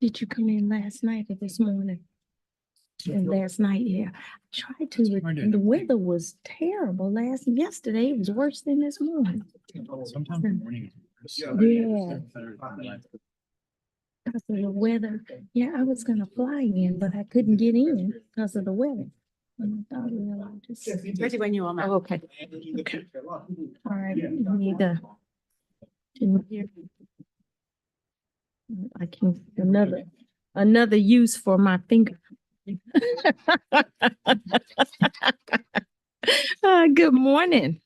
Did you come in last night or this morning? Last night, yeah. I tried to, and the weather was terrible yesterday. It was worse than this morning. Sometimes the morning is Yeah. better than the night. Because of the weather. Yeah, I was gonna fly in, but I couldn't get in because of the weather. And I thought, well, just. Ready when you are, Matt. Oh, okay. Okay. All right, we need to. I can, another use for my finger. Good morning.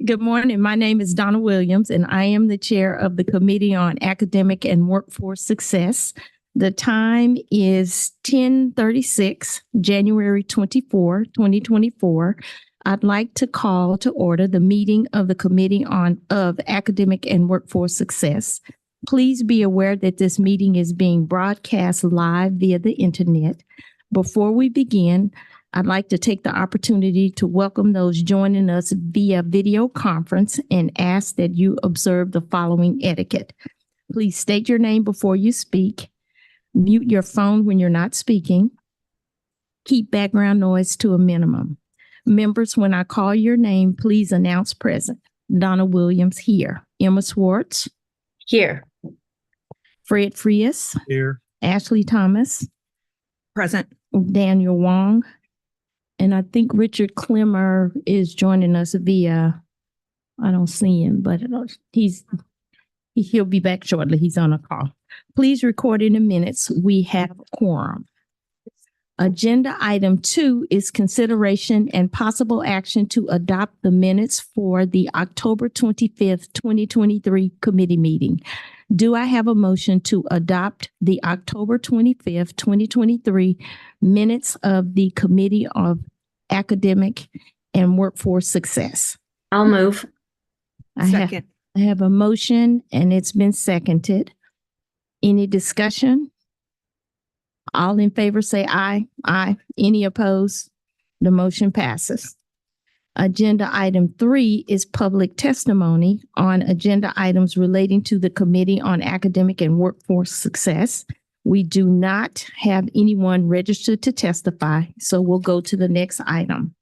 Good morning. My name is Donna Williams, and I am the chair of the Committee on Academic and Workforce Success. The time is 10:36, January 24, 2024. I'd like to call to order the meeting of the Committee of Academic and Workforce Success. Please be aware that this meeting is being broadcast live via the internet. Before we begin, I'd like to take the opportunity to welcome those joining us via video conference and ask that you observe the following etiquette. Please state your name before you speak. Mute your phone when you're not speaking. Keep background noise to a minimum. Members, when I call your name, please announce present. Donna Williams here. Emma Swartz. Here. Fred Frias. Here. Ashley Thomas. Present. Daniel Wong. And I think Richard Clemmer is joining us via, I don't see him, but he'll be back shortly. He's on a call. Please record in the minutes. We have a quorum. Agenda item 2 is consideration and possible action to adopt the minutes for the October 25th, 2023 committee meeting. Do I have a motion to adopt the October 25th, 2023 minutes of the Committee of Academic and Workforce Success? I'll move. I have a motion and it's been seconded. Any discussion? All in favor say aye. Aye. Any opposed? The motion passes. Agenda item 3 is public testimony on agenda items relating to the Committee on Academic and Workforce Success. We do not have anyone registered to testify, so we'll go to the next item.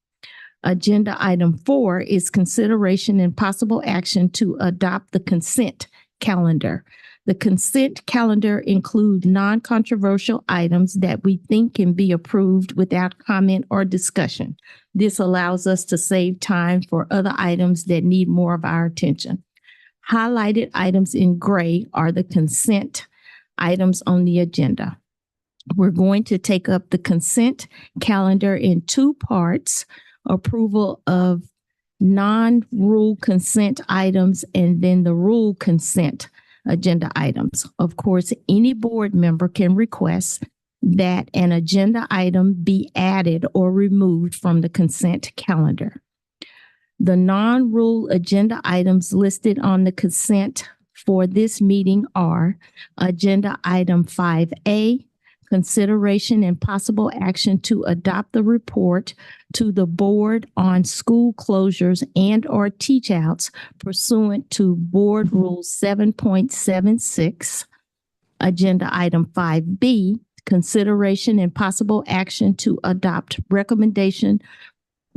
Agenda item 4 is consideration and possible action to adopt the consent calendar. The consent calendar includes non-controversial items that we think can be approved without comment or discussion. This allows us to save time for other items that need more of our attention. Highlighted items in gray are the consent items on the agenda. We're going to take up the consent calendar in 2 parts: approval of non-rule consent items and then the rule consent agenda items. Of course, any board member can request that an agenda item be added or removed from the consent calendar. The non-rule agenda items listed on the consent for this meeting are agenda item 5A, consideration and possible action to adopt the report to the board on school closures and or teach outs pursuant to Board Rule 7.76. Agenda item 5B, consideration and possible action to adopt recommendation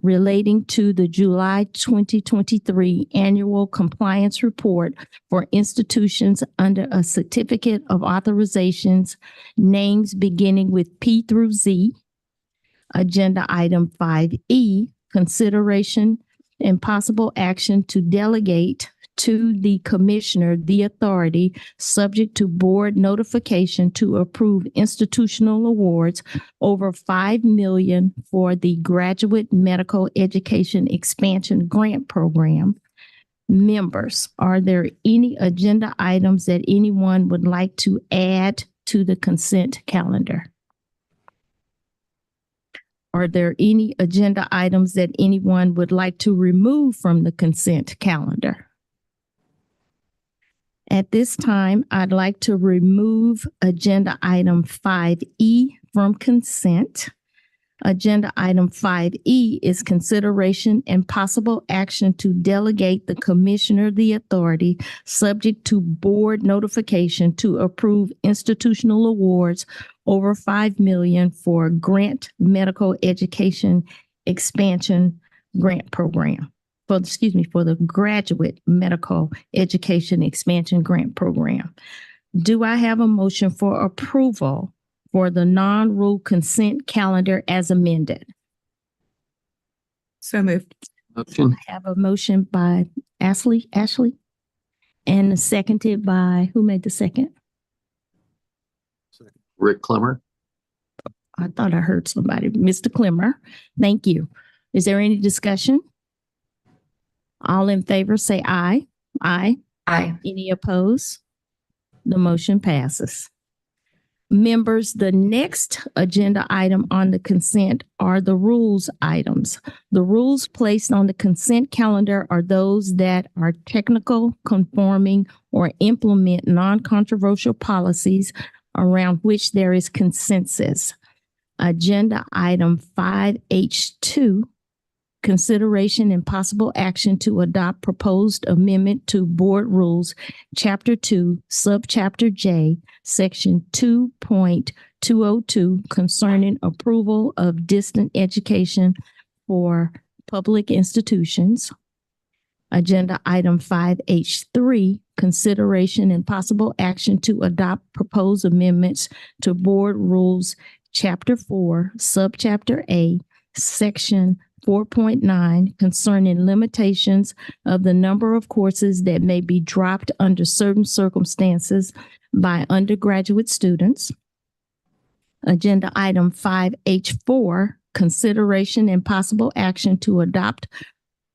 relating to the July 2023 annual compliance report for institutions under a certificate of authorizations, names beginning with P through Z. Agenda item 5E, consideration and possible action to delegate to the commissioner the authority, subject to board notification, to approve institutional awards over $5 million for the Graduate Medical Education Expansion Grant Program. Members, are there any agenda items that anyone would like to add to the consent calendar? Are there any agenda items that anyone would like to remove from the consent calendar? At this time, I'd like to remove agenda item 5E from consent. Agenda item 5E is consideration and possible action to delegate the commissioner the authority, subject to board notification, to approve institutional awards over 5 million for grant medical education expansion grant program. For the graduate medical education expansion grant program. Do I have a motion for approval for the non-rule consent calendar as amended? So moved. Motion. I have a motion by Ashley, and seconded by, who made the second? Rick Clemmer. I thought I heard somebody, Mr. Clemmer. Thank you. Is there any discussion? All in favor, say aye. Aye. Aye. Any opposed? The motion passes. Members, the next agenda item on the consent are the rules items. The rules placed on the consent calendar are those that are technical, conforming, or implement non-controversial policies around which there is consensus. Agenda item 5H2, consideration and possible action to adopt proposed amendment to Board Rules, Chapter 2, Subchapter J, Section 2.202, concerning approval of distant education for public institutions. Agenda item 5H3, consideration and possible action to adopt proposed amendments to Board Rules, Chapter 4, Subchapter A, Section 4.9, concerning limitations of the number of courses that may be dropped under certain circumstances by undergraduate students. Agenda item 5H4, consideration and possible action to adopt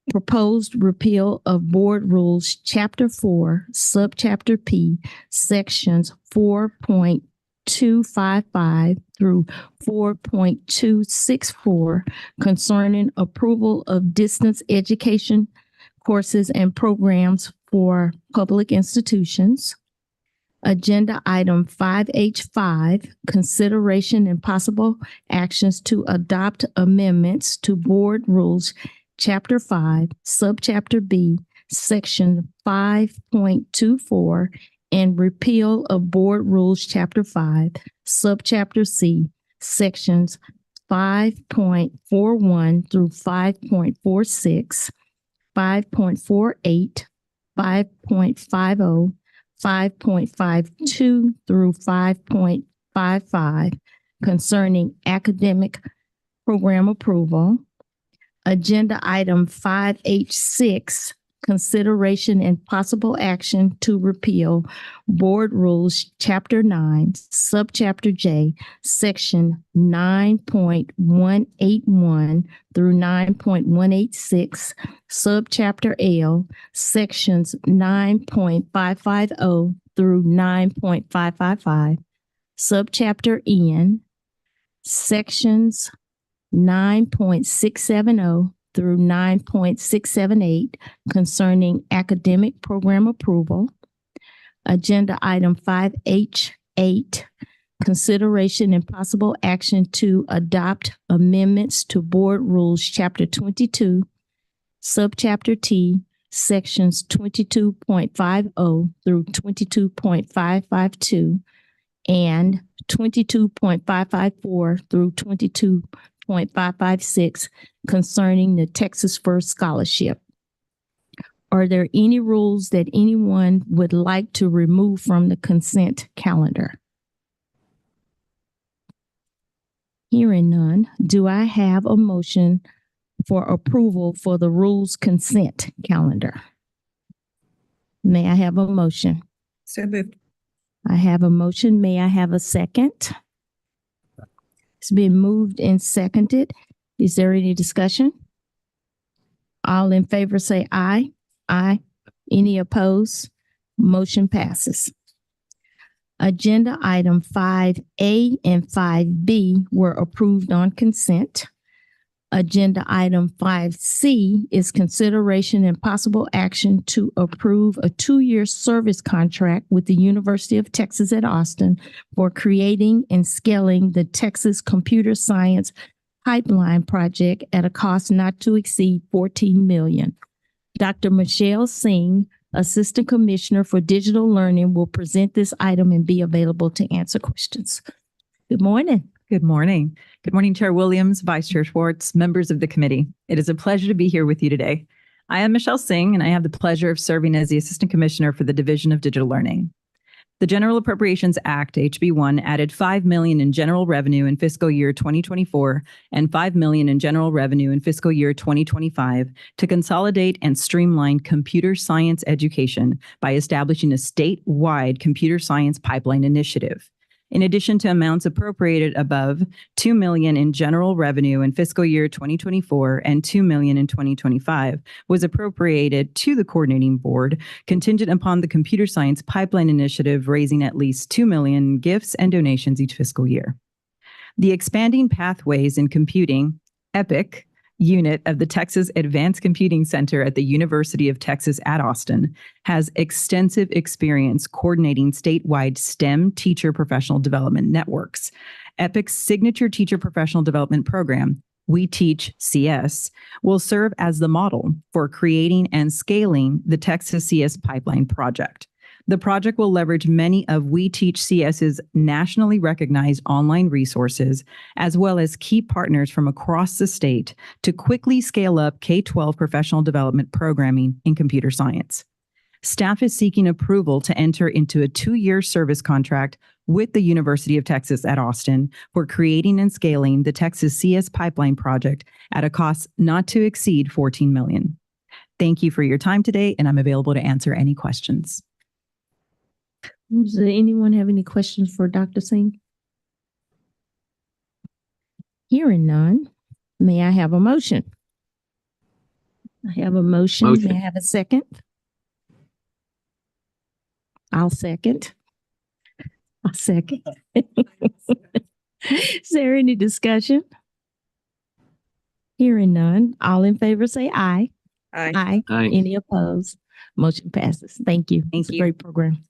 proposed repeal of Board Rules, Chapter 4, Subchapter P, Sections 4.255 through 4.264, concerning approval of distance education courses and programs for public institutions. Agenda item 5H5, consideration and possible actions to adopt amendments to Board Rules, Chapter 5, Subchapter B, Section 5.24, and repeal of Board Rules, Chapter 5, Subchapter C, Sections 5.41 through 5.46, 5.48, 5.50, 5.52 through 5.55, concerning academic program approval. Agenda item 5H6, consideration and possible action to repeal Board Rules, Chapter 9, Subchapter J, Section 9.181 through 9.186, Subchapter L, Sections 9.550 through 9.555, Subchapter N, Sections 9.670 through 9.678, concerning academic program approval. Agenda item 5H8, consideration and possible action to adopt amendments to Board Rules, Chapter 22, Subchapter T, Sections 22.50 through 22.552, and 22.554 through 22.556, concerning the Texas First Scholarship. Are there any rules that anyone would like to remove from the consent calendar? Hearing none, do I have a motion for approval for the rules consent calendar? May I have a motion? So moved. I have a motion. May I have a second? It's been moved and seconded. Is there any discussion? All in favor say aye. Aye. Any opposed? Motion passes. Agenda item 5A and 5B were approved on consent. Agenda item 5C is consideration and possible action to approve a 2-year service contract with the University of Texas at Austin for creating and scaling the Texas Computer Science Pipeline Project at a cost not to exceed $14 million. Dr. Michelle Singh, Assistant Commissioner for Digital Learning, will present this item and be available to answer questions. Good morning. Good morning. Good morning, Chair Williams, Vice Chair Schwartz, members of the committee. It is a pleasure to be here with you today. I am Michelle Singh, and I have the pleasure of serving as the Assistant Commissioner for the Division of Digital Learning. The General Appropriations Act, HB1, added $5 million in general revenue in fiscal year 2024 and $5 million in general revenue in fiscal year 2025 to consolidate and streamline computer science education by establishing a statewide computer science pipeline initiative. In addition to amounts appropriated above, $2 million in general revenue in fiscal year 2024 and $2 million in 2025 was appropriated to the coordinating board contingent upon the computer science pipeline initiative raising at least $2 million in gifts and donations each fiscal year. The Expanding Pathways in Computing, EPIC, unit of the Texas Advanced Computing Center at the University of Texas at Austin has extensive experience coordinating statewide STEM teacher professional development networks. EPIC's signature teacher professional development program, We Teach CS, will serve as the model for creating and scaling the Texas CS Pipeline Project. The project will leverage many of We Teach CS's nationally recognized online resources, as well as key partners from across the state to quickly scale up K-12 professional development programming in computer science. Staff is seeking approval to enter into a 2-year service contract with the University of Texas at Austin for creating and scaling the Texas CS Pipeline Project at a cost not to exceed $14 million. Thank you for your time today, and I'm available to answer any questions. Does anyone have any questions for Dr. Singh? Hearing none, may I have a motion? I have a motion. May I have a second? I'll second. I'll second. Is there any discussion? Hearing none, all in favor say aye. Aye. Aye. Any opposed? Motion passes. Thank you. Thank It's a you. great program.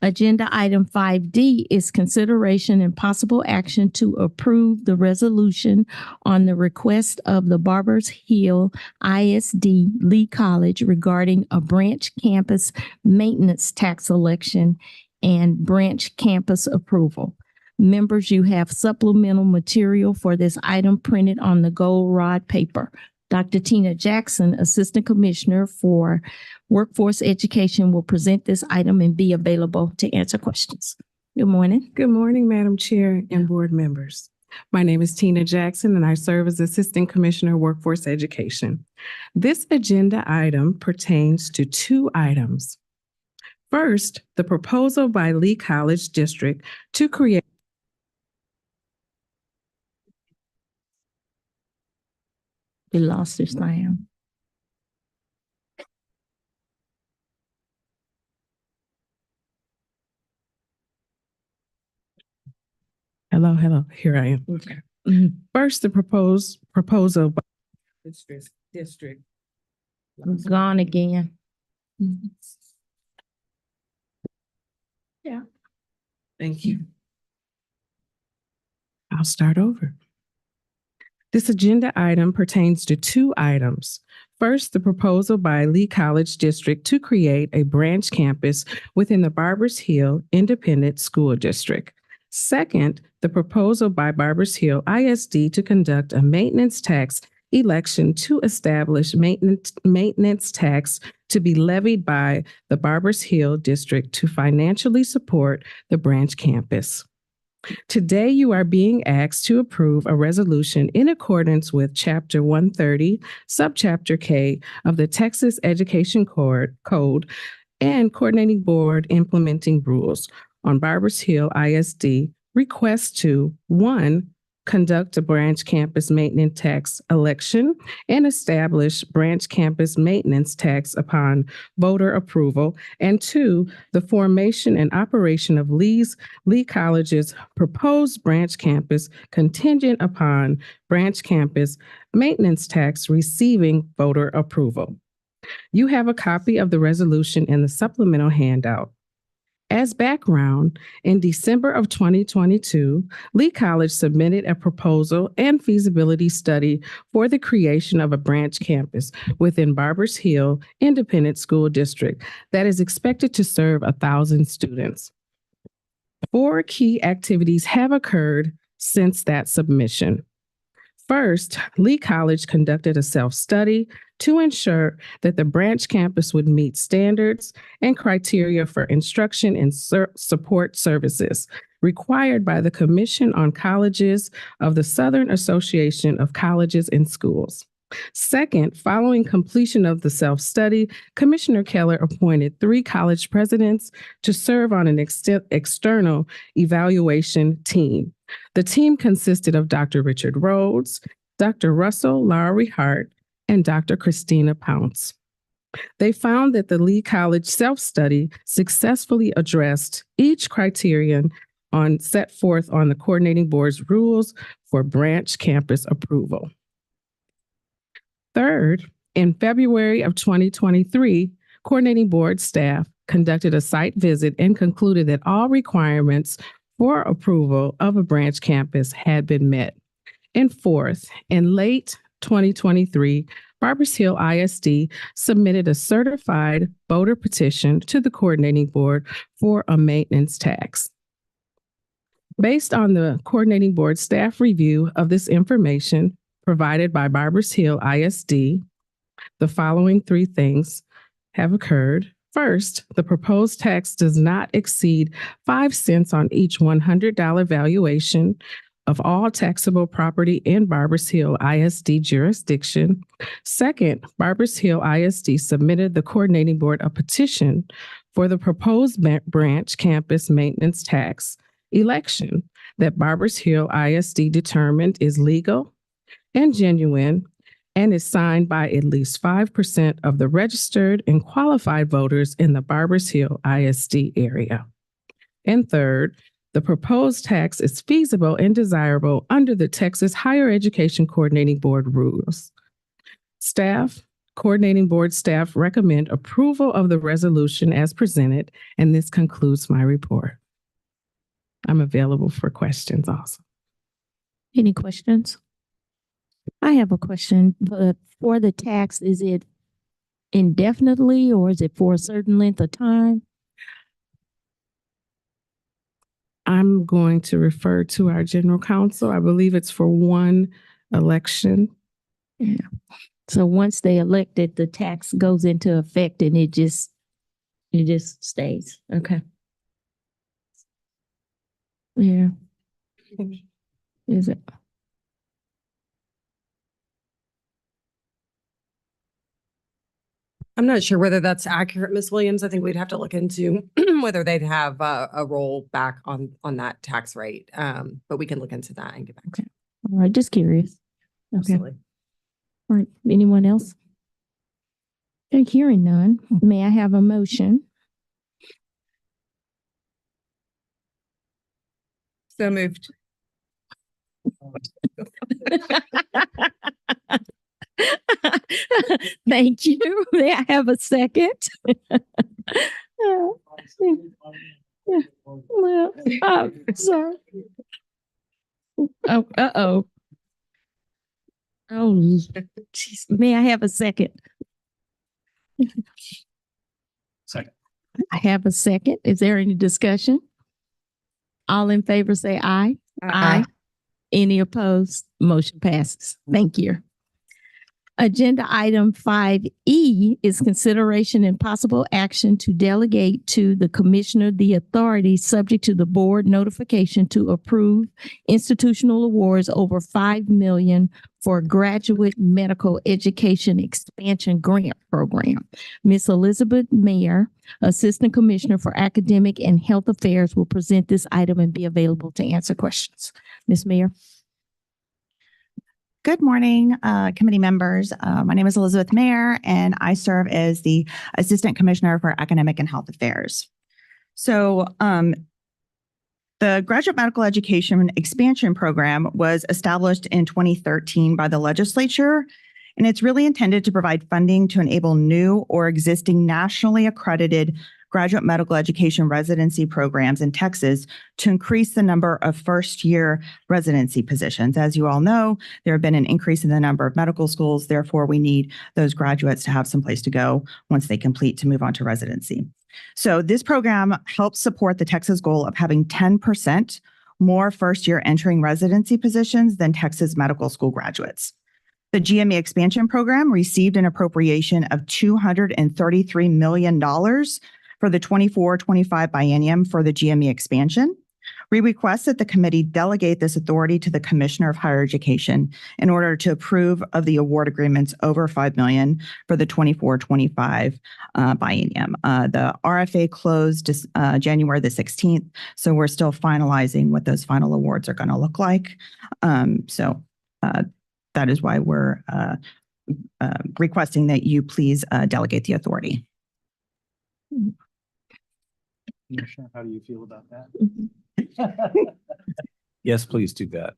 Agenda item 5D is consideration and possible action to approve the resolution on the request of the Barbers Hill ISD Lee College regarding a branch campus maintenance tax election and branch campus approval. Members, you have supplemental material for this item printed on the gold rod paper. Dr. Tina Jackson, Assistant Commissioner for Workforce Education, will present this item and be available to answer questions. Good morning. Good morning, Madam Chair and board members. My name is Tina Jackson, and I serve as Assistant Commissioner, Workforce Education. This agenda item pertains to 2 items. First, the proposal by Lee College District to create We lost your sound. Hello, here I am. Okay. First, the proposal by district. Gone again. Yeah. Thank you. I'll start over. This agenda item pertains to 2 items. First, the proposal by Lee College District to create a branch campus within the Barbers Hill Independent School District. Second, the proposal by Barbers Hill ISD to conduct a maintenance tax election to establish maintenance tax to be levied by the Barbers Hill District to financially support the branch campus. Today, you are being asked to approve a resolution in accordance with Chapter 130, Subchapter K of the Texas Education Code and Coordinating Board Implementing Rules on Barbers Hill ISD request to 1, conduct a branch campus maintenance tax election and establish branch campus maintenance tax upon voter approval, and 2, the formation and operation of Lee College's proposed branch campus contingent upon branch campus maintenance tax receiving voter approval. You have a copy of the resolution in the supplemental handout. As background, in December of 2022, Lee College submitted a proposal and feasibility study for the creation of a branch campus within Barbers Hill Independent School District that is expected to serve 1,000 students. 4 key activities have occurred since that submission. First, Lee College conducted a self-study to ensure that the branch campus would meet standards and criteria for instruction and support services required by the Commission on Colleges of the Southern Association of Colleges and Schools. Second, following completion of the self-study, Commissioner Keller appointed 3 college presidents to serve on an external evaluation team. The team consisted of Dr. Richard Rhodes, Dr. Russell Lowry Hart, and Dr. Christina Pounce. They found that the Lee College self-study successfully addressed each criterion set forth on the coordinating board's rules for branch campus approval. Third, in February of 2023, coordinating board staff conducted a site visit and concluded that all requirements for approval of a branch campus had been met. And fourth, in late 2023, Barbers Hill ISD submitted a certified voter petition to the coordinating board for a maintenance tax. Based on the coordinating board staff review of this information provided by Barbers Hill ISD, the following 3 things have occurred. First, the proposed tax does not exceed 5 cents on each $100 valuation of all taxable property in Barbers Hill ISD jurisdiction. Second, Barbers Hill ISD submitted the coordinating board a petition for the proposed branch campus maintenance tax election that Barbers Hill ISD determined is legal and genuine and is signed by at least 5% of the registered and qualified voters in the Barbers Hill ISD area. And third, the proposed tax is feasible and desirable under the Texas Higher Education Coordinating Board rules. Coordinating board staff recommend approval of the resolution as presented, and this concludes my report. I'm available for questions also. Any questions? I have a question. For the tax, is it indefinitely or is it for a certain length of time? I'm going to refer to our general counsel. I believe it's for 1 election. Yeah. So once they elected, the tax goes into effect and it just stays. Okay. Yeah. Is it? I'm not sure whether that's accurate, Ms. Williams. I think we'd have to look into whether they'd have a roll back on that tax rate. But we can look into that and get back to you. All right, just curious. Okay. Absolutely. All right, anyone else? Okay, hearing none, may I have a motion? So moved. Thank you. May I have a second? Well, sorry. Oh, uh-oh. Oh, geez. May I have a second? Second. I have a second. Is there any discussion? All in favor say aye. Aye. Any opposed? Motion passes. Thank you. Agenda item 5E is consideration and possible action to delegate to the commissioner the authority subject to the board notification to approve institutional awards over $5 million for graduate medical education expansion grant program. Ms. Elizabeth Mayer, Assistant Commissioner for Academic and Health Affairs, will present this item and be available to answer questions. Ms. Mayer. Good morning, committee members. My name is Elizabeth Mayer, and I serve as the Assistant Commissioner for Academic and Health Affairs. So the Graduate Medical Education Expansion Program was established in 2013 by the legislature, and it's really intended to provide funding to enable new or existing nationally accredited graduate medical education residency programs in Texas to increase the number of first-year residency positions. As you all know, there have been an increase in the number of medical schools. Therefore, we need those graduates to have some place to go once they complete to move on to residency. So this program helps support the Texas goal of having 10% more first-year entering residency positions than Texas medical school graduates. The GME expansion program received an appropriation of $233 million for the 24-25 biennium for the GME expansion. We request that the committee delegate this authority to the Commissioner of Higher Education in order to approve of the award agreements over $5 million for the 24-25 biennium. The RFA closed January the 16th, so we're still finalizing what those final awards are going to look like. That is why we're requesting that you please delegate the authority. Commissioner, how do you feel about that? Yes, please do that.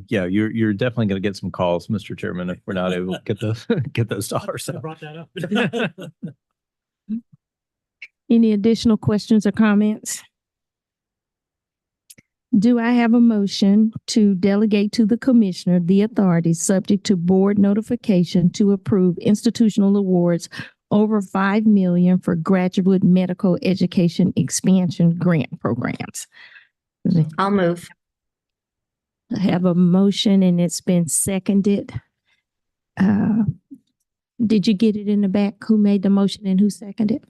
Yeah, you're definitely going to get some calls, Mr. Chairman, if we're not able to get those dollars. I brought that up. Any additional questions or comments? Do I have a motion to delegate to the commissioner the authority subject to board notification to approve institutional awards over $5 million for graduate medical education expansion grant programs? I'll move. I have a motion and it's been seconded. Did you get it in the back? Who made the motion and who seconded?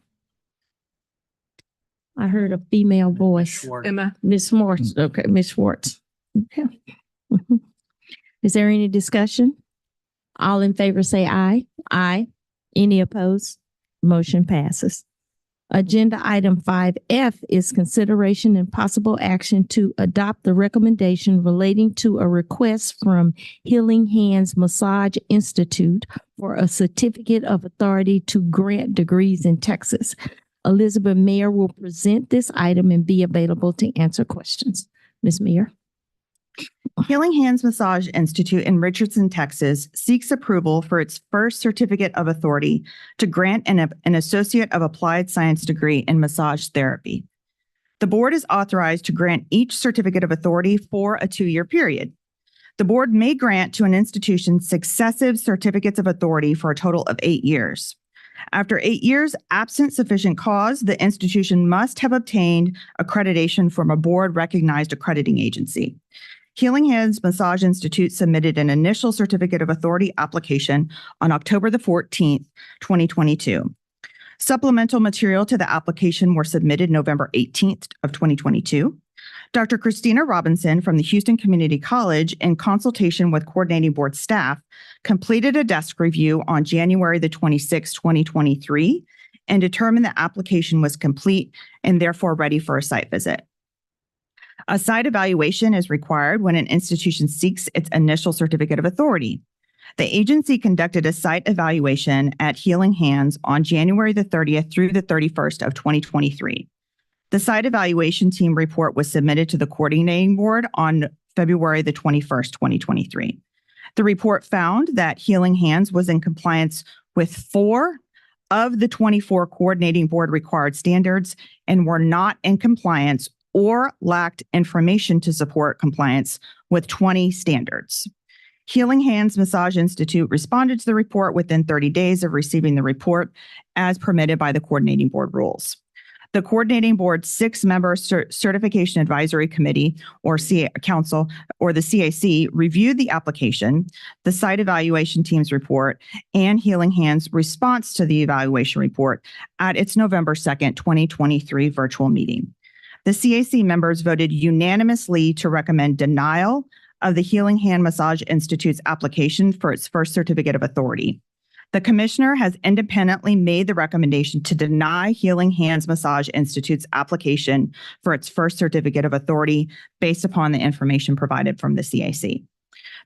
I heard a female voice. Emma. Ms. Schwartz. Okay, Ms. Schwartz. Okay. Mhm. Is there any discussion? All in favor say aye. Aye. Any opposed? Motion passes. Agenda item 5F is consideration and possible action to adopt the recommendation relating to a request from Healing Hands Massage Institute for a certificate of authority to grant degrees in Texas. Elizabeth Mayer will present this item and be available to answer questions. Ms. Mayer. Healing Hands Massage Institute in Richardson, Texas seeks approval for its first certificate of authority to grant an Associate of Applied Science degree in massage therapy. The board is authorized to grant each certificate of authority for a 2-year period. The board may grant to an institution successive certificates of authority for a total of 8 years. After 8 years, absent sufficient cause, the institution must have obtained accreditation from a board-recognized accrediting agency. Healing Hands Massage Institute submitted an initial certificate of authority application on October the 14th, 2022. Supplemental material to the application were submitted November 18th of 2022. Dr. Christina Robinson from the Houston Community College, in consultation with coordinating board staff, completed a desk review on January the 26th, 2023, and determined the application was complete and therefore ready for a site visit. A site evaluation is required when an institution seeks its initial certificate of authority. The agency conducted a site evaluation at Healing Hands on January the 30th through the 31st of 2023. The site evaluation team report was submitted to the coordinating board on February the 21st, 2023. The report found that Healing Hands was in compliance with 4 of the 24 coordinating board required standards and were not in compliance or lacked information to support compliance with 20 standards. Healing Hands Massage Institute responded to the report within 30 days of receiving the report as permitted by the coordinating board rules. The coordinating board's 6-member certification advisory committee or council or the CAC reviewed the application, the site evaluation team's report, and Healing Hands' response to the evaluation report at its November 2nd, 2023 virtual meeting. The CAC members voted unanimously to recommend denial of the Healing Hand Massage Institute's application for its first certificate of authority. The commissioner has independently made the recommendation to deny Healing Hands Massage Institute's application for its first certificate of authority based upon the information provided from the CAC.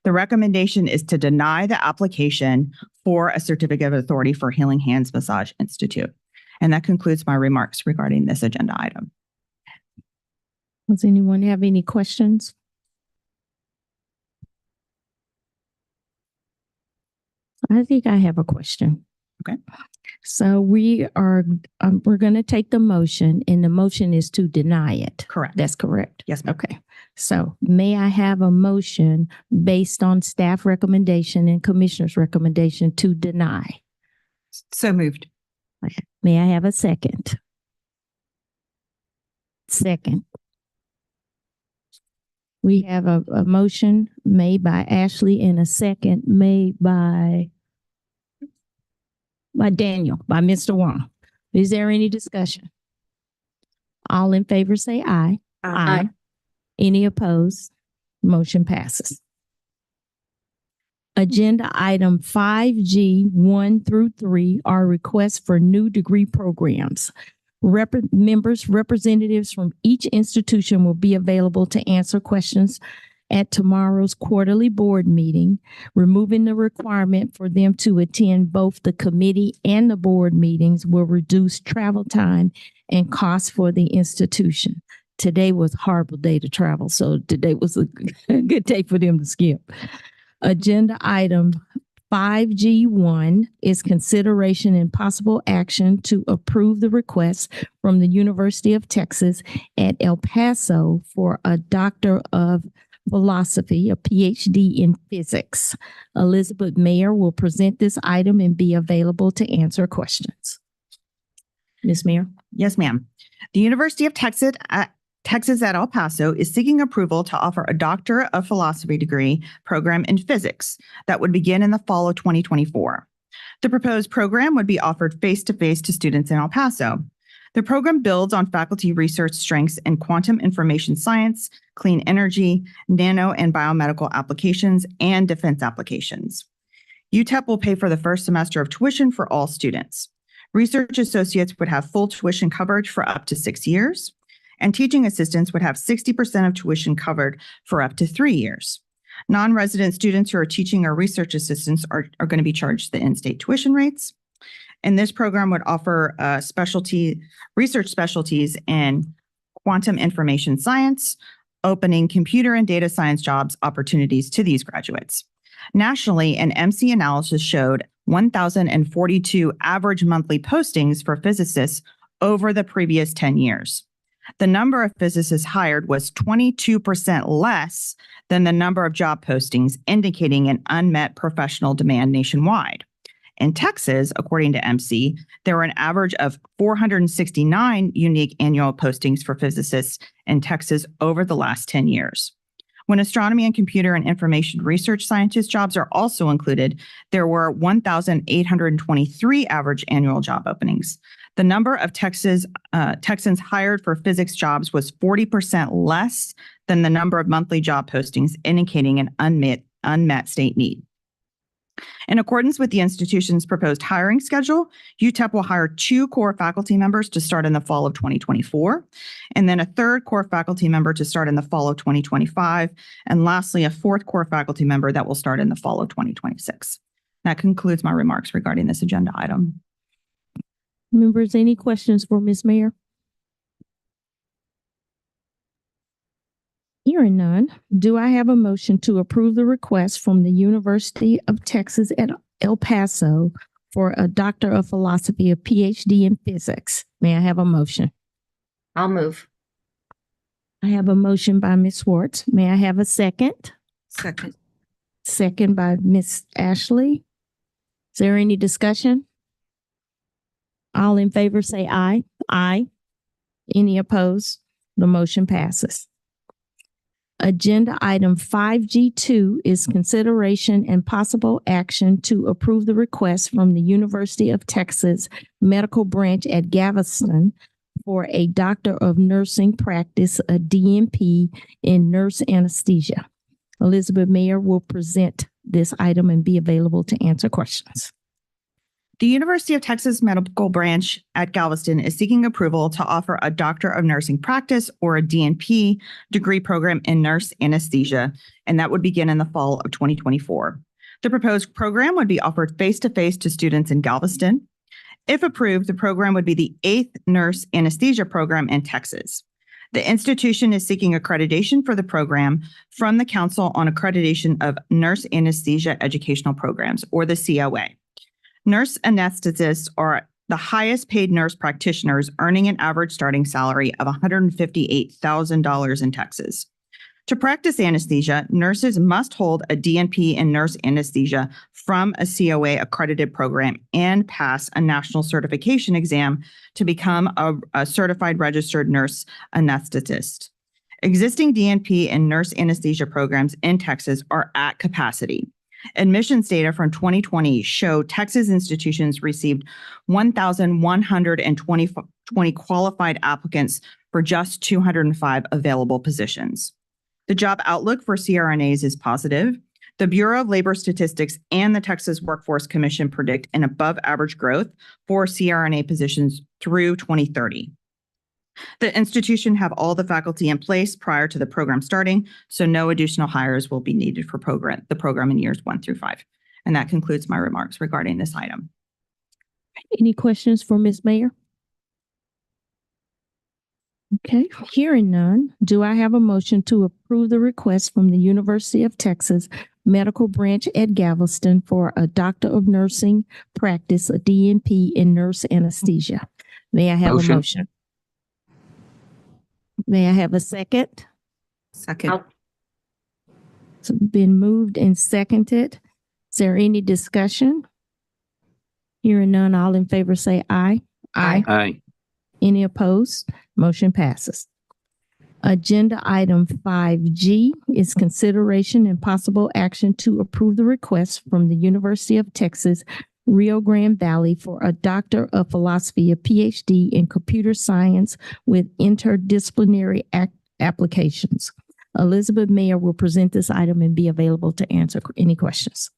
The recommendation is to deny the application for a certificate of authority for Healing Hands Massage Institute. And that concludes my remarks regarding this agenda item. Does anyone have any questions? I think I have a question. Okay. So we're going to take the motion, and the motion is to deny it. Correct. That's correct. Yes, ma'am. Okay. So may I have a motion based on staff recommendation and commissioner's recommendation to deny? So moved. May I have a second? Second. We have a motion made by Ashley and a second made by Daniel, by Mr. Wong. Is there any discussion? All in favor say aye. Aye. Any opposed? Motion passes. Agenda item 5G 1 through 3 are requests for new degree programs. Representatives from each institution will be available to answer questions at tomorrow's quarterly board meeting, removing the requirement for them to attend both the committee and the board meetings will reduce travel time and costs for the institution. Today was a horrible day to travel, so today was a good day for them to skip. Agenda item 5G1 is consideration and possible action to approve the request from the University of Texas at El Paso for a Doctor of Philosophy, a PhD in physics. Elizabeth Mayer will present this item and be available to answer questions. Ms. Mayer? Yes, ma'am. The University of Texas at El Paso is seeking approval to offer a Doctor of Philosophy degree program in physics that would begin in the fall of 2024. The proposed program would be offered face-to-face to students in El Paso. The program builds on faculty research strengths in quantum information science, clean energy, nano and biomedical applications, and defense applications. UTEP will pay for the first semester of tuition for all students. Research associates would have full tuition coverage for up to 6 years, and teaching assistants would have 60% of tuition covered for up to 3 years. Non-resident students who are teaching or research assistants are going to be charged the in-state tuition rates. And this program would offer research specialties in quantum information science, opening computer and data science jobs opportunities to these graduates. Nationally, an MC analysis showed 1,042 average monthly postings for physicists over the previous 10 years. The number of physicists hired was 22% less than the number of job postings, indicating an unmet professional demand nationwide. In Texas, according to MC, there were an average of 469 unique annual postings for physicists in Texas over the last 10 years. When astronomy and computer and information research scientist jobs are also included, there were 1,823 average annual job openings. The number of Texans hired for physics jobs was 40% less than the number of monthly job postings, indicating an unmet state need. In accordance with the institution's proposed hiring schedule, UTEP will hire 2 core faculty members to start in the fall of 2024, and then a 3rd core faculty member to start in the fall of 2025, and lastly, a 4th core faculty member that will start in the fall of 2026. That concludes my remarks regarding this agenda item. Members, any questions for Ms. Mayer? Hearing none, do I have a motion to approve the request from the University of Texas at El Paso for a Doctor of Philosophy, a PhD in physics? May I have a motion? I'll move. I have a motion by Ms. Swartz. May I have a second? Second. Second by Ms. Ashley. Is there any discussion? All in favor say aye. Aye. Any opposed? The motion passes. Agenda item 5G2 is consideration and possible action to approve the request from the University of Texas Medical Branch at Galveston for a Doctor of Nursing Practice, a DNP in nurse anesthesia. Elizabeth Mayer will present this item and be available to answer questions. The University of Texas Medical Branch at Galveston is seeking approval to offer a Doctor of Nursing Practice, or a DNP, degree program in nurse anesthesia, and that would begin in the fall of 2024. The proposed program would be offered face-to-face to students in Galveston. If approved, the program would be the 8th nurse anesthesia program in Texas. The institution is seeking accreditation for the program from the Council on Accreditation of Nurse Anesthesia Educational Programs, or the COA. Nurse anesthetists are the highest paid nurse practitioners earning an average starting salary of $158,000 in Texas. To practice anesthesia, nurses must hold a DNP in nurse anesthesia from a COA accredited program and pass a national certification exam to become a certified registered nurse anesthetist. Existing DNP and nurse anesthesia programs in Texas are at capacity. Admissions data from 2020 show Texas institutions received 1,120 qualified applicants for just 205 available positions. The job outlook for CRNAs is positive. The Bureau of Labor Statistics and the Texas Workforce Commission predict an above average growth for CRNA positions through 2030. The institution have all the faculty in place prior to the program starting, so no additional hires will be needed for the program in years 1 through 5. And that concludes my remarks regarding this item. Any questions for Ms. Mayer? Okay, hearing none, do I have a motion to approve the request from the University of Texas Medical Branch at Galveston for a Doctor of Nursing practice, a DNP in nurse anesthesia? May I have a motion? May I have a second? Second. It's been moved and seconded. Is there any discussion? Hearing none, all in favor say aye. Aye. Aye. Any opposed? Motion passes. Agenda item 5G is consideration and possible action to approve the request from the University of Texas Rio Grande Valley for a Doctor of Philosophy, a PhD in computer science with interdisciplinary applications. Elizabeth Mayer will present this item and be available to answer any questions.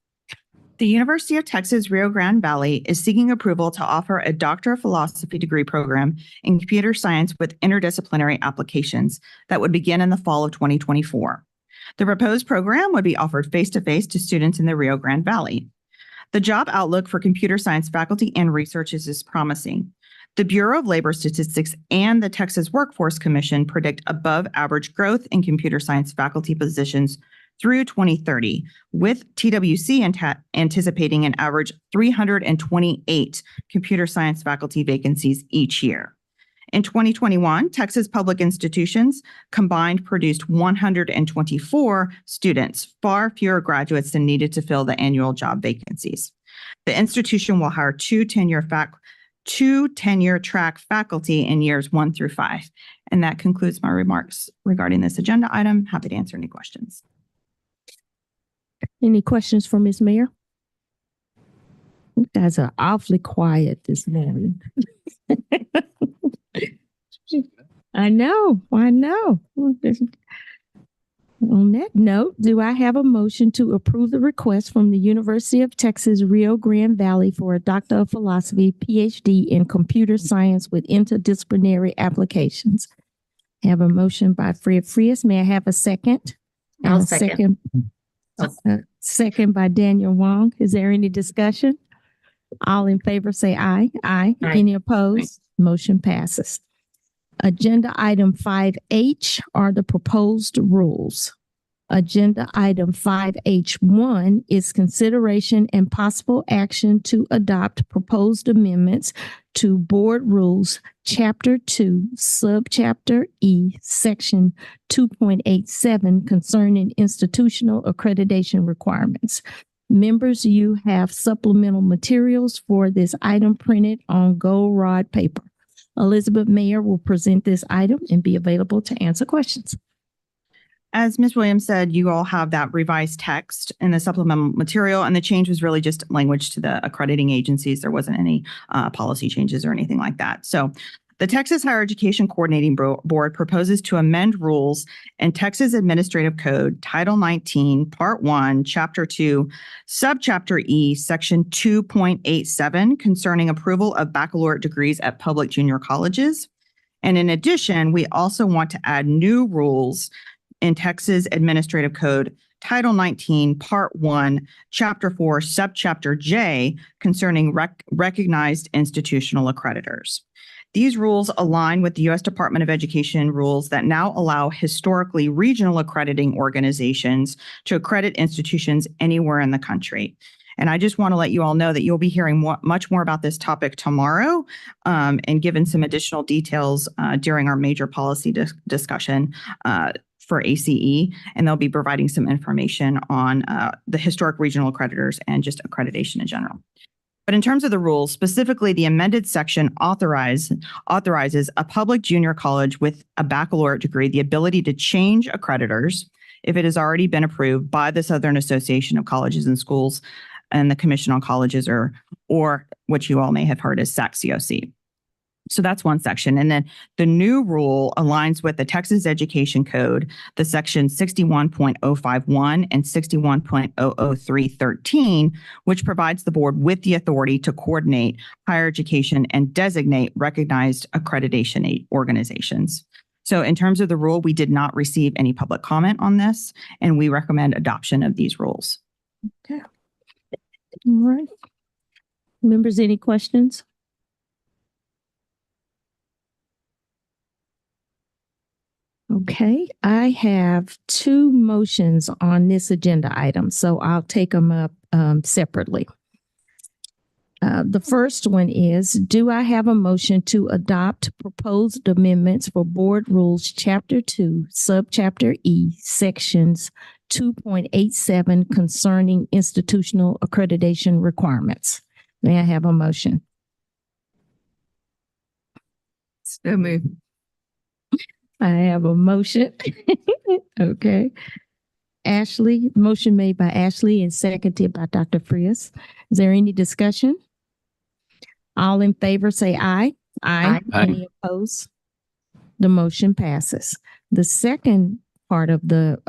The University of Texas Rio Grande Valley is seeking approval to offer a Doctor of Philosophy degree program in computer science with interdisciplinary applications that would begin in the fall of 2024. The proposed program would be offered face-to-face to students in the Rio Grande Valley. The job outlook for computer science faculty and researchers is promising. The Bureau of Labor Statistics and the Texas Workforce Commission predict above average growth in computer science faculty positions through 2030, with TWC anticipating an average 328 computer science faculty vacancies each year. In 2021, Texas public institutions combined produced 124 students, far fewer graduates than needed to fill the annual job vacancies. The institution will hire two tenure track faculty in years 1 through 5. And that concludes my remarks regarding this agenda item. Happy to answer any questions. Any questions for Ms. Mayer? You guys are awfully quiet this morning. I know. On that note, do I have a motion to approve the request from the University of Texas Rio Grande Valley for a Doctor of Philosophy, PhD in computer science with interdisciplinary applications? I have a motion by Fred Frias. May I have a second? I'll And a second. Second by Daniel Wong. Is there any discussion? All in favor say aye. Aye. Aye. Any opposed? Motion passes. Agenda item 5H are the proposed rules. Agenda item 5H1 is consideration and possible action to adopt proposed amendments to Board Rules, Chapter 2, Subchapter E, Section 2.87 concerning institutional accreditation requirements. Members, you have supplemental materials for this item printed on gold rod paper. Elizabeth Mayer will present this item and be available to answer questions. As Ms. Williams said, you all have that revised text in the supplemental material, and the change was really just language to the accrediting agencies. There wasn't any policy changes or anything like that. So the Texas Higher Education Coordinating Board proposes to amend rules in Texas Administrative Code, Title 19, Part 1, Chapter 2, Subchapter E, Section 2.87 concerning approval of baccalaureate degrees at public junior colleges. And in addition, we also want to add new rules in Texas Administrative Code, Title 19, Part 1, Chapter 4, Subchapter J concerning recognized institutional accreditors. These rules align with the U.S. Department of Education rules that now allow historically regional accrediting organizations to accredit institutions anywhere in the country. And I just want to let you all know that you'll be hearing much more about this topic tomorrow and given some additional details during our major policy discussion for ACE. And they'll be providing some information on the historic regional accreditors and just accreditation in general. But in terms of the rules, specifically the amended section authorizes a public junior college with a baccalaureate degree the ability to change accreditors if it has already been approved by the Southern Association of Colleges and Schools and the Commission on Colleges, or what you all may have heard as SAC-COC. So that's one section. And then the new rule aligns with the Texas Education Code, the section 61.051 and 61.00313, which provides the board with the authority to coordinate higher education and designate recognized accreditation organizations. So in terms of the rule, we did not receive any public comment on this, and we recommend adoption of these rules. Okay. All right. Members, any questions? Okay, I have two motions on this agenda item, so I'll take them up separately. The first one is, do I have a motion to adopt proposed amendments for Board Rules Chapter 2, Subchapter E, Sections 2.87 concerning institutional accreditation requirements? May I have a motion? So moved. I have a motion. Okay. Ashley, motion made by Ashley and seconded by Dr. Frias. Is there any discussion? All in favor say aye. Aye. Aye. Any opposed? The motion passes. The second part of the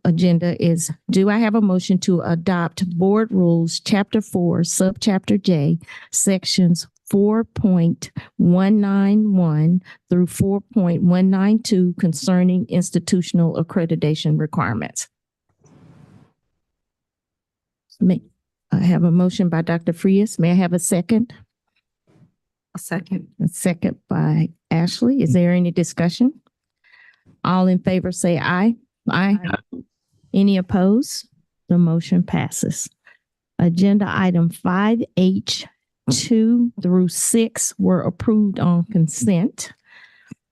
agenda is, do I have a motion to adopt Board Rules Chapter 4, Subchapter J, Sections 4.191 through 4.192 concerning institutional accreditation requirements? I have a motion by Dr. Frias. May I have a second? A second. A second by Ashley. Is there any discussion? All in favor say aye. Aye. Any opposed? The motion passes. Agenda item 5H 2 through 6 were approved on consent.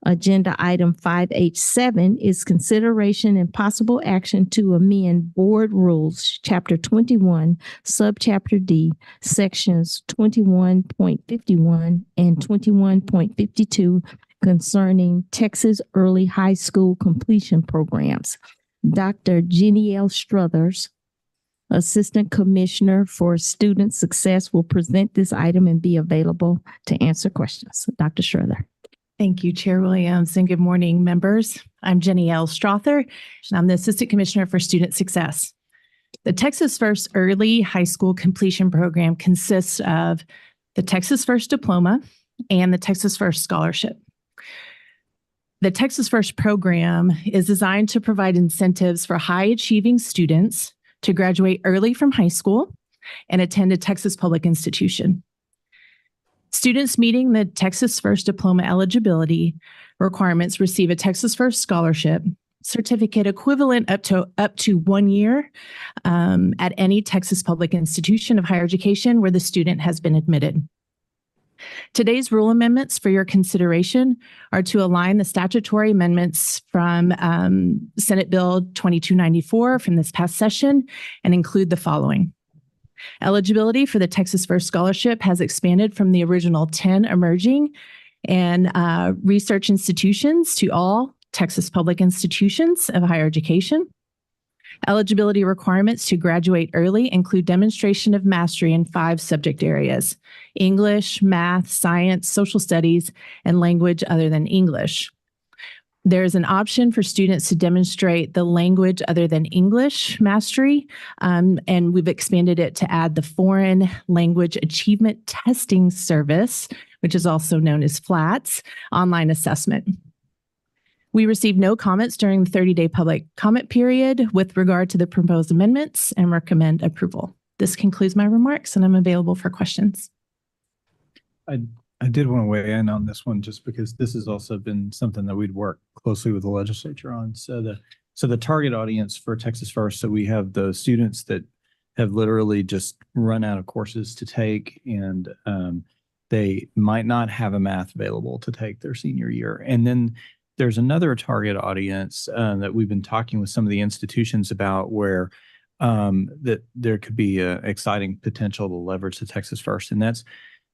Agenda item 5H7 is consideration and possible action to amend Board Rules, Chapter 21, Subchapter D, Sections 21.51 and 21.52 concerning Texas Early High School Completion Programs. Dr. Jenny L. Struthers, Assistant Commissioner for Student Success, will present this item and be available to answer questions. Dr. Struther. Thank you, Chair Williams, and good morning, members. I'm Jenny L. Strother, and I'm the Assistant Commissioner for Student Success. The Texas First Early High School Completion Program consists of the Texas First Diploma and the Texas First Scholarship. The Texas First program is designed to provide incentives for high-achieving students to graduate early from high school and attend a Texas public institution. Students meeting the Texas First Diploma eligibility requirements receive a Texas First Scholarship certificate equivalent up to 1 year at any Texas public institution of higher education where the student has been admitted. Today's rule amendments for your consideration are to align the statutory amendments from Senate Bill 2294 from this past session and include the following. Eligibility for the Texas First Scholarship has expanded from the original 10 emerging and research institutions to all Texas public institutions of higher education. Eligibility requirements to graduate early include demonstration of mastery in 5 subject areas: English, math, science, social studies, and language other than English. There is an option for students to demonstrate the language other than English mastery, and we've expanded it to add the Foreign Language Achievement Testing Service, which is also known as FLATS, online assessment. We received no comments during the 30-day public comment period with regard to the proposed amendments and recommend approval. This concludes my remarks, and I'm available for questions. I did want to weigh in on this one just because this has also been something that we'd work closely with the legislature on. So the target audience for Texas First, so we have the students that have literally just run out of courses to take, and they might not have a math available to take their senior year. And then there's another target audience that we've been talking with some of the institutions about, where that there could be an exciting potential to leverage the Texas First, and that's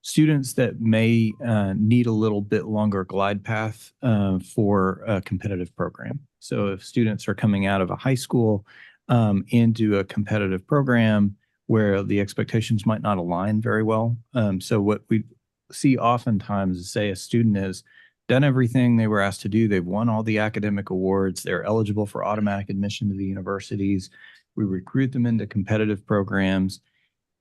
students that may need a little bit longer glide path for a competitive program. So if students are coming out of a high school into a competitive program where the expectations might not align very well. So what we see oftentimes is, say a student has done everything they were asked to do. They've won all the academic awards. They're eligible for automatic admission to the universities. We recruit them into competitive programs.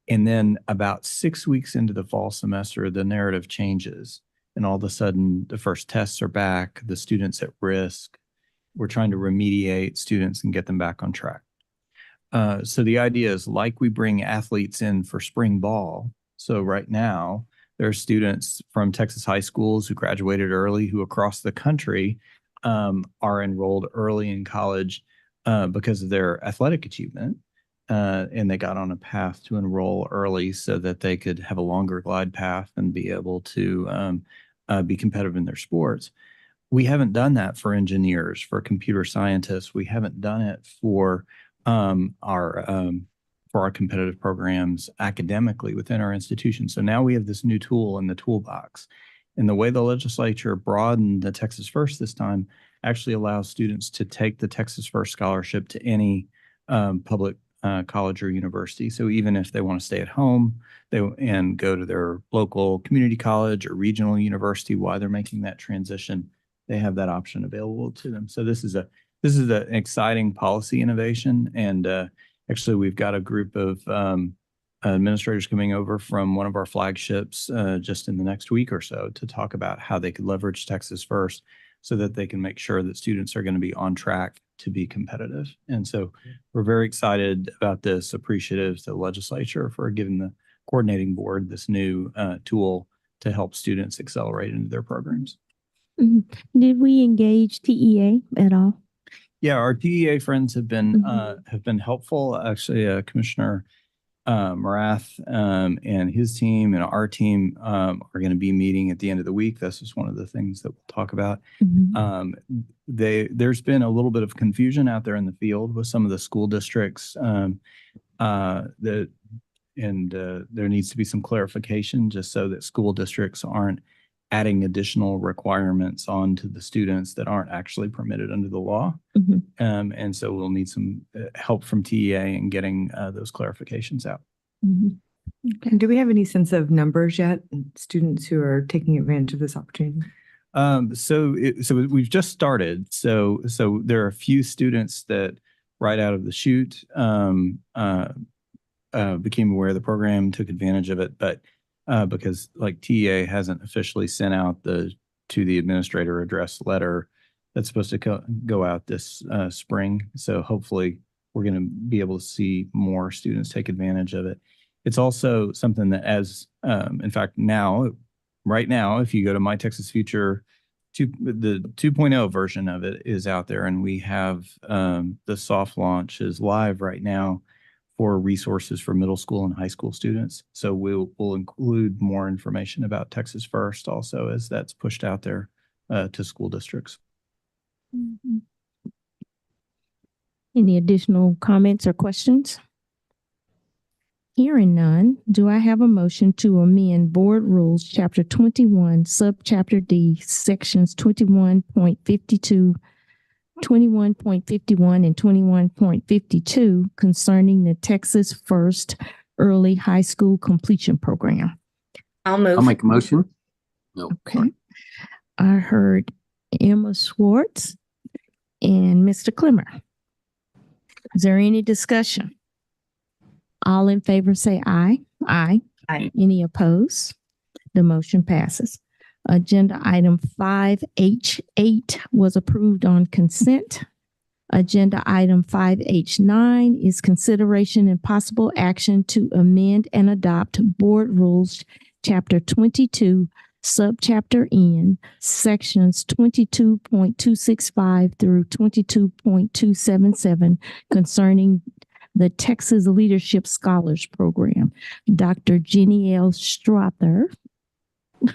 And then about 6 weeks into the fall semester, the narrative changes. And all of a sudden, the first tests are back, the student's at risk. We're trying to remediate students and get them back on track. So the idea is, like we bring athletes in for spring ball. So right now, there are students from Texas high schools who graduated early, who across the country are enrolled early in college because of their athletic achievement. And they got on a path to enroll early so that they could have a longer glide path and be able to be competitive in their sports. We haven't done that for engineers, for computer scientists. We haven't done it for our competitive programs academically within our institution. So now we have this new tool in the toolbox. And the way the legislature broadened the Texas First this time actually allows students to take the Texas First scholarship to any public college or university. So even if they want to stay at home and go to their local community college or regional university while they're making that transition, they have that option available to them. So this is an exciting policy innovation. And actually, we've got a group of administrators coming over from one of our flagships just in the next week or so to talk about how they could leverage Texas First so that they can make sure that students are going to be on track to be competitive. And so we're very excited about this, appreciative to the legislature for giving the coordinating board this new tool to help students accelerate into their programs. Mm-hmm. Did we engage TEA at all? Yeah, our TEA friends have been helpful. Actually, Commissioner Morath and his team and our team are going to be meeting at the end of the week. This is one of the things that we'll talk about. Mm-hmm. There's been a little bit of confusion out there in the field with some of the school districts there needs to be some clarification just so that school districts aren't adding additional requirements onto the students that aren't actually permitted under the law. Mm-hmm. And so we'll need some help from TEA in getting those clarifications out. Mm-hmm. Okay. And do we have any sense of numbers yet, students who are taking advantage of this opportunity? So we've just started. So there are a few students that right out of the chute became aware of the program, took advantage of it, but because like TEA hasn't officially sent out to the administrator address letter that's supposed to go out this spring. So hopefully we're going to be able to see more students take advantage of it. It's also something that in fact, right now, if you go to My Texas Future, the 2.0 version of it is out there, and we have the soft launch is live right now for resources for middle school and high school students. So we'll include more information about Texas First also as that's pushed out there to school districts. Mm-hmm. Any additional comments or questions? Hearing none, do I have a motion to amend Board Rules, Chapter 21, Subchapter D, Sections 21.52, 21.51, and 21.52 concerning the Texas First Early High School Completion Program? I'll make a motion. No. Okay. I heard Emma Schwartz and Mr. Clemmer. Is there any discussion? All in favor say aye. Aye. Aye. Any opposed? The motion passes. Agenda item 5H8 was approved on consent. Agenda item 5H9 is consideration and possible action to amend and adopt Board Rules, Chapter 22, Subchapter N, Sections 22.265 through 22.277 concerning the Texas Leadership Scholars Program. Dr. Jenny L. Strother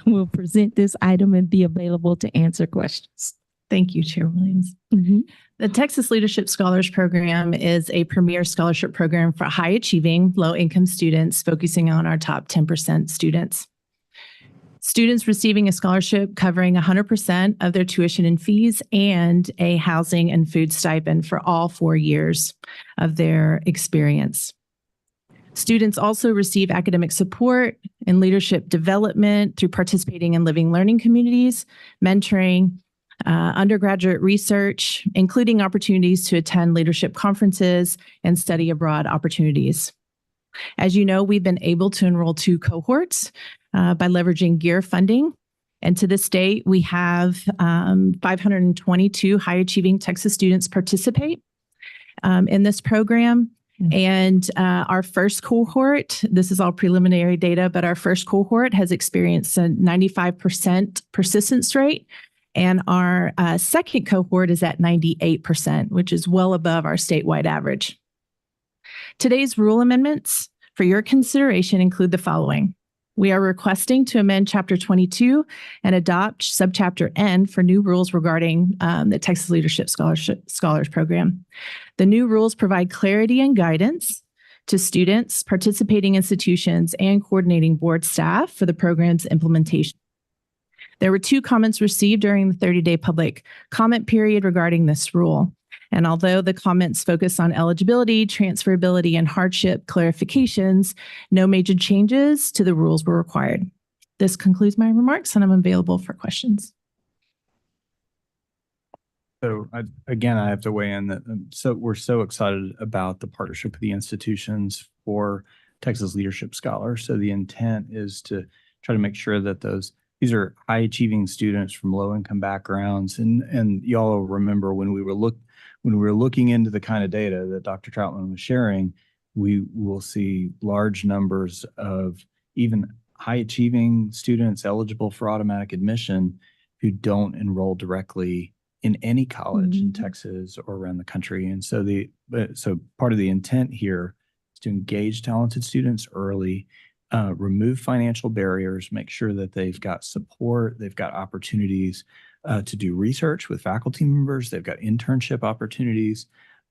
will present this item and be available to answer questions. Thank you, Chair Williams. The Texas Leadership Scholars Program is a premier scholarship program for high achieving, low income students, focusing on our top 10% students. Students receiving a scholarship covering 100% of their tuition and fees and a housing and food stipend for all 4 years of their experience. Students also receive academic support and leadership development through participating in living learning communities, mentoring, undergraduate research, including opportunities to attend leadership conferences and study abroad opportunities. As you know, we've been able to enroll 2 cohorts by leveraging GEAR funding. And to this date, we have 522 high achieving Texas students participate in this program. And our first cohort, this is all preliminary data, but our first cohort has experienced a 95% persistence rate. And our second cohort is at 98%, which is well above our statewide average. Today's rule amendments for your consideration include the following. We are requesting to amend Chapter 22 and adopt Subchapter N for new rules regarding the Texas Leadership Scholars Program. The new rules provide clarity and guidance to students, participating institutions, and coordinating board staff for the program's implementation. There were 2 comments received during the 30-day public comment period regarding this rule. And although the comments focus on eligibility, transferability, and hardship clarifications, no major changes to the rules were required. This concludes my remarks, and I'm available for questions. So I have to weigh in that we're so excited about the partnership with the institutions for Texas Leadership Scholars. So the intent is to try to make sure that these are high achieving students from low income backgrounds. And y'all will remember when we were looking into the kind of data that Dr. Troutman was sharing, we will see large numbers of even high achieving students eligible for automatic admission who don't enroll directly in any college in Texas or around the country. And so so part of the intent here is to engage talented students early, remove financial barriers, make sure that they've got support, they've got opportunities to do research with faculty members, they've got internship opportunities.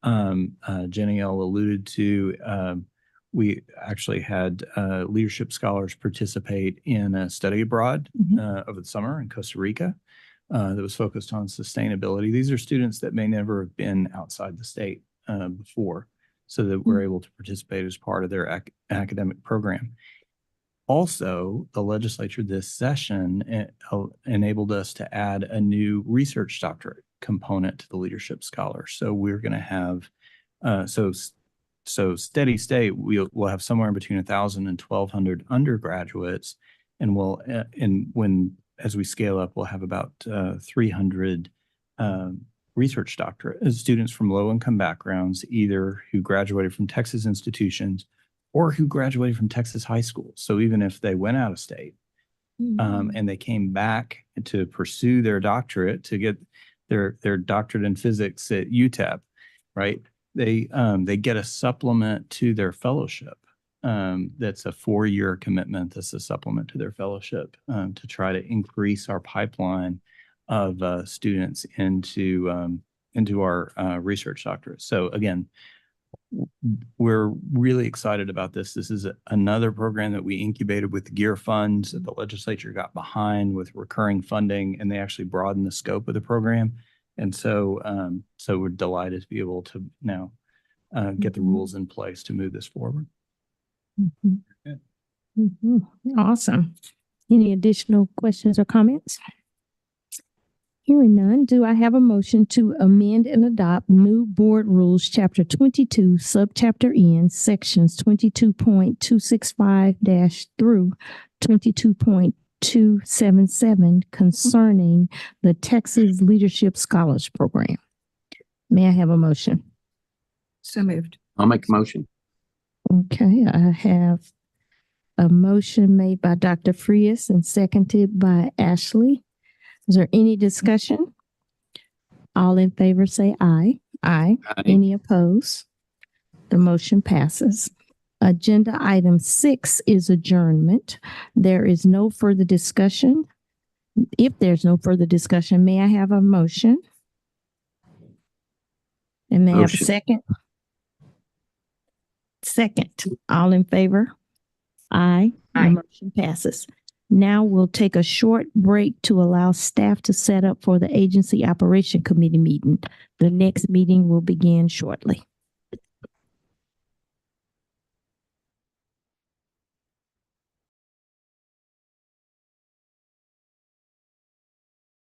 Jenny L. alluded to, we actually had leadership scholars participate in a study abroad over the summer in Costa Rica that was focused on sustainability. These are students that may never have been outside the state before, so that we're able to participate as part of their academic program. Also, the legislature this session enabled us to add a new research doctorate component to the leadership scholar. So we're going to have, so steady state, we'll have somewhere in between 1,000 and 1,200 undergraduates, and as we scale up, we'll have about 300 research doctorate students from low income backgrounds, either who graduated from Texas institutions or who graduated from Texas high schools. So even if they went out of state and they came back to pursue their doctorate, to get their doctorate in physics at UTEP, right? They get a supplement to their fellowship. That's a 4-year commitment. That's a supplement to their fellowship to try to increase our pipeline of students into our research doctorate. So again, we're really excited about this. This is another program that we incubated with the GEAR funds that the legislature got behind with recurring funding, and they actually broadened the scope of the program. And so, we're delighted to be able to now get the rules in place to move this forward. Awesome. Any additional questions or comments? Hearing none, do I have a motion to amend and adopt new board rules, Chapter 22, Subchapter N, Sections 22.265- through 22.277 concerning the Texas Leadership Scholars Program? May I have a motion? So moved. I'll make a motion. Okay, I have a motion made by Dr. Frias and seconded by Ashley. Is there any discussion? All in favor say aye. Aye. Aye. Any opposed? The motion passes. Agenda item 6 is adjournment. There is no further discussion. If there's no further discussion, may I have a motion? And may I have a Motion. second? Second. All in favor? Aye. The Aye. motion passes. Now we'll take a short break to allow staff to set up for the Agency Operation Committee meeting. The next meeting will begin shortly.